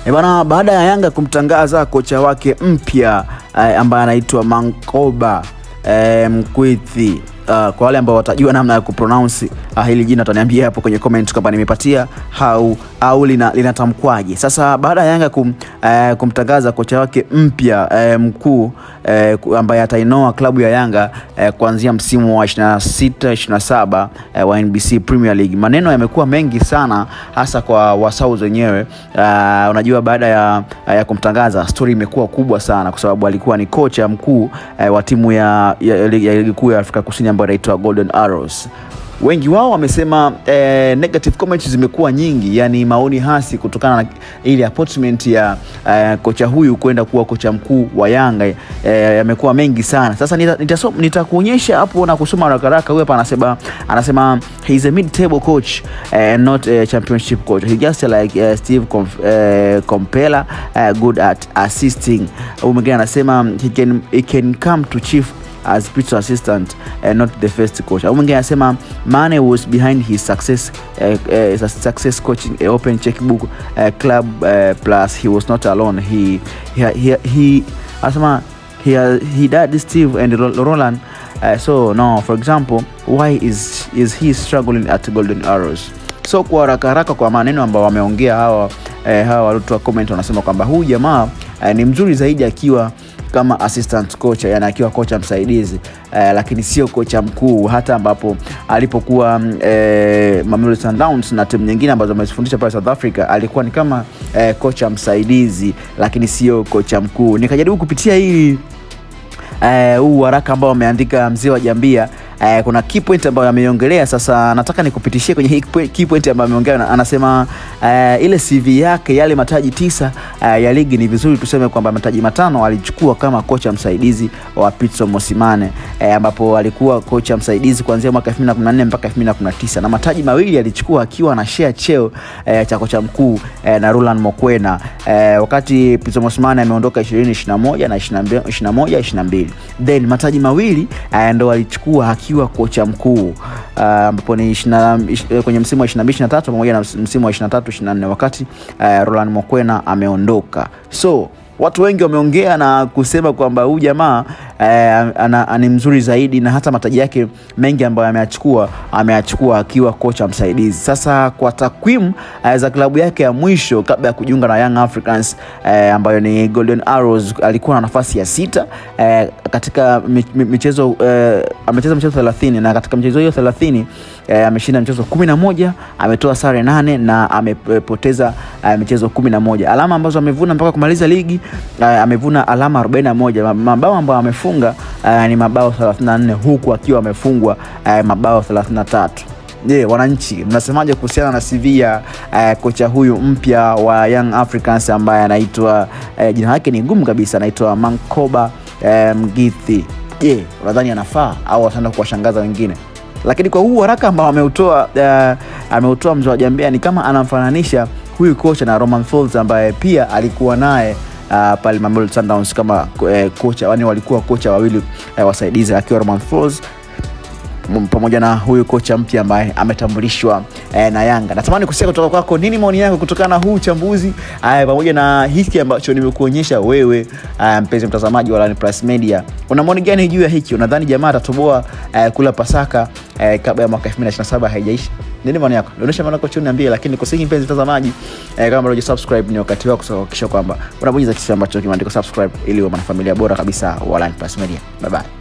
Bana, baada ya Yanga kumtangaza kocha wake mpya ambaye anaitwa Mankoba Mkwithi. Kwa wale ambao watajua namna ya kupronounce hili jina utaniambia hapo kwenye comment kama nimepatia au linatamkwaje. Sasa baada ya Yanga kumtangaza kocha wake mpya mkuu ambaye atainoa klabu ya Yanga kuanzia msimu wa 26-27 wa NBC Premier League, maneno yamekuwa mengi sana hasa kwa wasau wenyewe. Unajua, baada ya kumtangaza story imekuwa kubwa sana kwa sababu alikuwa ni kocha mkuu wa timu ya ligi kuu ya Afrika Kusini ambayo inaitwa Golden Arrows. Wengi wao wamesema negative comments zimekuwa nyingi, yani maoni hasi kutokana na ile appointment ya kocha huyu kwenda kuwa kocha mkuu wa Yanga yamekuwa mengi sana. Sasa nitakuonyesha hapo na kusoma haraka. Huyu hapa anasema he is a mid-table coach and not a championship coach. He just like Steve Kompella, good at assisting. Huyu mwingine anasema he can come to chief as spiritual assistant and not the first coach. Mwingine anasema Mane was behind his success coaching open checkbook club plus he was not alone. He asema he did Steve and Roland. So no, for example, why is he struggling at Golden Arrows? So kwa haraka kwa maneno ambao wameongea hawa watu wa comment wanasema kwamba huyu jamaa ni mzuri zaidi akiwa kama assistant coach, yani akiwa kocha msaidizi, lakini sio kocha mkuu. Hata ambapo alipokuwa Mamelodi Sundowns na timu nyingine ambazo amezifundisha pale South Africa, alikuwa ni kama kocha msaidizi lakini sio kocha mkuu. Nikajaribu kupitia hii waraka ambao wameandika mzee wa Jambia. Kuna key point ambayo ameiongelea. Sasa nataka nikupitishie kwenye hii key point ambayo ameongea. Anasema ile CV yake, yale mataji 9 ya ligi, ni vizuri tuseme kwamba mataji 5 alichukua kama kocha msaidizi wa Pitso Mosimane, ambapo alikuwa kocha msaidizi kuanzia mwaka 2014 mpaka 2019, na mataji 2 alichukua akiwa na share cheo cha kocha mkuu na Roland Mokwena, wakati Pitso Mosimane ameondoka 2021 na 21-22. Then mataji 2 ndo alichukua akiwa kocha mkuu, ambapo ni kwenye msimu wa 22-23 pamoja na msimu wa 23-24 wakati Roland Mokwena ameondoka. So watu wengi wameongea na kusema kwamba huyu jamaa ni mzuri zaidi, na hata mataji yake mengi ambayo ameachukua akiwa kocha msaidizi. Sasa kwa takwimu za klabu yake ya mwisho kabla ya kujiunga na Young Africans ambayo ni Golden Arrows, alikuwa na nafasi ya 6 katika michezo, amecheza michezo 30, na katika michezo hiyo 30 ameshinda michezo 11, ametoa sare 8 na amepoteza michezo 11. Alama ambazo amevuna mpaka kumaliza ligi, amevuna alama 41. Mabao ambayo amefunga ni mabao 34, huku akiwa amefungwa mabao 33. Wananchi, mnasemaje kuhusiana na CV ya kocha huyu mpya wa Young Africans ambaye anaitwa jina lake ni ngumu kabisa, anaitwa Mankoba Mkwithi? Unadhani anafaa au ataenda kuwashangaza wengine? Lakini kwa huu haraka ambao ameutoa mzee wa Jambia, ni kama anamfananisha huyu kocha na Romain Folz ambaye pia alikuwa naye pale Mamelodi Sundowns kama kocha. Wani walikuwa kocha wawili wasaidizi, akiwa Romain Folz pamoja na huyu kocha mpya ambaye ametambulishwa na Yanga. Natamani kusikia kutoka kwako, nini maoni yako kutokana na huu uchambuzi pamoja na hiki ambacho nimekuonyesha wewe, mpenzi mtazamaji wa Line Plus Media. Una maoni gani juu ya hiki? Unadhani jamaa atatoboa kula Pasaka kabla ya mwaka 2027 haijaisha? Nini maoni yako? Dondosha maoni yako chini niambie. Lakini kusiki mpenzi mtazamaji, kama bado hujasubscribe, ni wakati wako kuhakikisha kwamba unabonyeza kitufe ambacho kimeandikwa subscribe ili uwe mwanafamilia bora kabisa wa Line Plus Media. Bye bye.